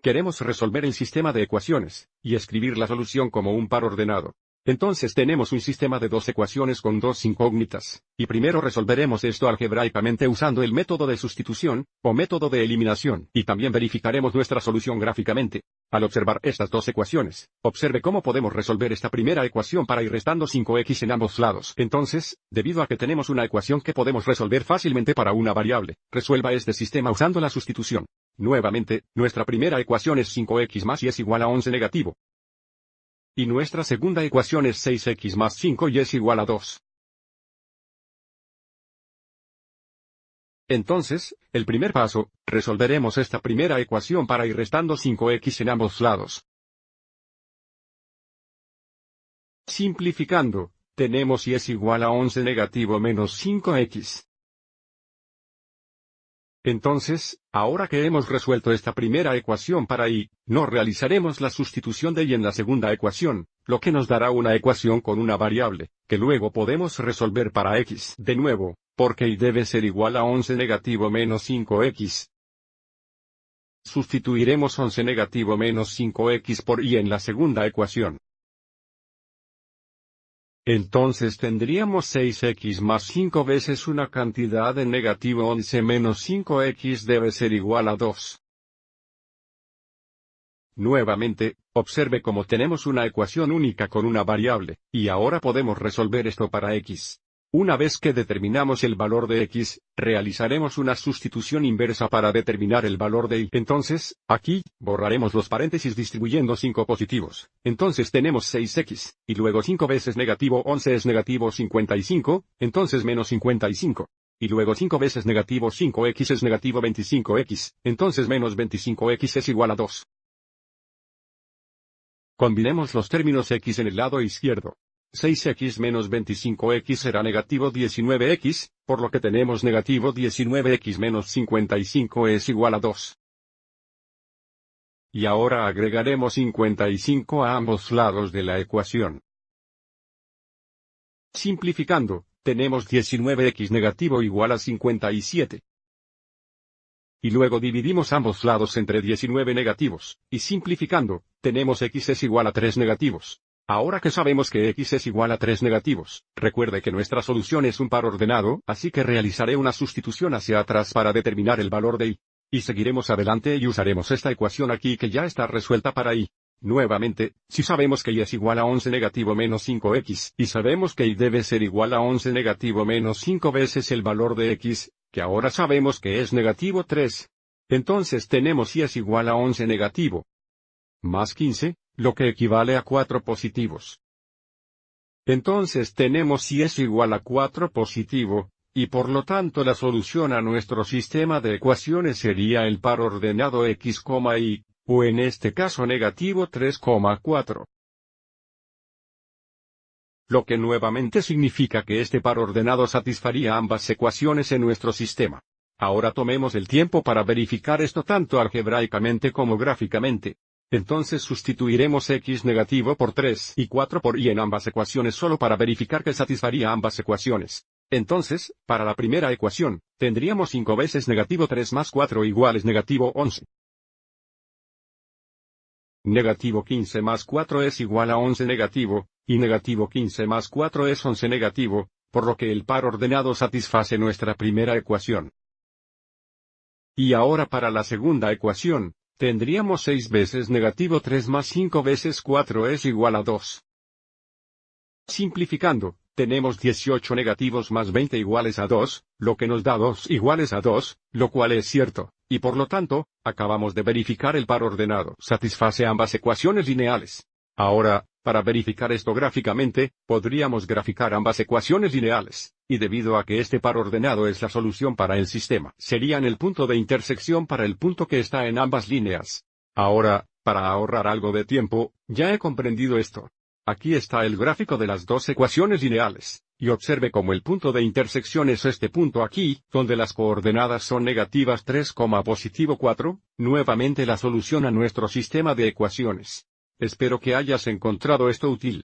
queremos resolver el sistema de ecuaciones, y escribir la solución como un par ordenado. Entonces tenemos un sistema de dos ecuaciones con dos incógnitas, y primero resolveremos esto algebraicamente usando el método de sustitución, o método de eliminación, y también verificaremos nuestra solución gráficamente. Al observar estas dos ecuaciones, observe cómo podemos resolver esta primera ecuación para ir restando 5x en ambos lados. Entonces, debido a que tenemos una ecuación que podemos resolver fácilmente para una variable, resuelva este sistema usando la sustitución. Nuevamente, nuestra primera ecuación es 5x más y es igual a 11 negativo. Y nuestra segunda ecuación es 6x más 5 y es igual a 2. Entonces, el primer paso, resolveremos esta primera ecuación para ir restando 5x en ambos lados. Simplificando, tenemos y es igual a 11 negativo menos 5x. Entonces, ahora que hemos resuelto esta primera ecuación para y, no realizaremos la sustitución de y en la segunda ecuación, lo que nos dará una ecuación con una variable, que luego podemos resolver para x. De nuevo, porque y debe ser igual a 11 negativo menos 5x. Sustituiremos 11 negativo menos 5x por y en la segunda ecuación. Entonces tendríamos 6x más 5 veces una cantidad de negativo 11 menos 5x debe ser igual a 2. Nuevamente, observe cómo tenemos una ecuación única con una variable, y ahora podemos resolver esto para x. Una vez que determinamos el valor de x, realizaremos una sustitución inversa para determinar el valor de y. Entonces, aquí, borraremos los paréntesis distribuyendo 5 positivos. Entonces tenemos 6x, y luego 5 veces negativo 11 es negativo 55, entonces menos 55. Y luego 5 veces negativo 5x es negativo 25x, entonces menos 25x es igual a 2. Combinemos los términos x en el lado izquierdo. 6x menos 25x será negativo 19x, por lo que tenemos negativo 19x menos 55 es igual a 2. Y ahora agregaremos 55 a ambos lados de la ecuación. Simplificando, tenemos 19x negativo igual a 57. Y luego dividimos ambos lados entre 19 negativos, y simplificando, tenemos x es igual a 3 negativos. Ahora que sabemos que x es igual a 3 negativos, recuerde que nuestra solución es un par ordenado, así que realizaré una sustitución hacia atrás para determinar el valor de y. Y seguiremos adelante y usaremos esta ecuación aquí que ya está resuelta para y. Nuevamente, si sabemos que y es igual a 11 negativo menos 5x, y sabemos que y debe ser igual a 11 negativo menos 5 veces el valor de x, que ahora sabemos que es negativo 3. Entonces tenemos y es igual a 11 negativo más 15, lo que equivale a 4 positivos. Entonces tenemos y es igual a 4 positivo, y por lo tanto la solución a nuestro sistema de ecuaciones sería el par ordenado x, y, o en este caso negativo 3,4. Lo que nuevamente significa que este par ordenado satisfaría ambas ecuaciones en nuestro sistema. Ahora tomemos el tiempo para verificar esto tanto algebraicamente como gráficamente. Entonces sustituiremos x negativo por 3 y 4 por y en ambas ecuaciones solo para verificar que satisfaría ambas ecuaciones. Entonces, para la primera ecuación, tendríamos 5 veces negativo 3 más 4 iguales negativo 11. Negativo 15 más 4 es igual a 11 negativo, y negativo 15 más 4 es 11 negativo, por lo que el par ordenado satisface nuestra primera ecuación. Y ahora para la segunda ecuación, tendríamos 6 veces negativo 3 más 5 veces 4 es igual a 2. Simplificando, tenemos 18 negativos más 20 iguales a 2, lo que nos da 2 iguales a 2, lo cual es cierto, y por lo tanto, acabamos de verificar el par ordenado satisface ambas ecuaciones lineales. Ahora, para verificar esto gráficamente, podríamos graficar ambas ecuaciones lineales, y debido a que este par ordenado es la solución para el sistema, serían el punto de intersección para el punto que está en ambas líneas. Ahora, para ahorrar algo de tiempo, ya he comprendido esto. Aquí está el gráfico de las dos ecuaciones lineales, y observe cómo el punto de intersección es este punto aquí, donde las coordenadas son negativas 3, positivo 4, nuevamente la solución a nuestro sistema de ecuaciones. Espero que hayas encontrado esto útil.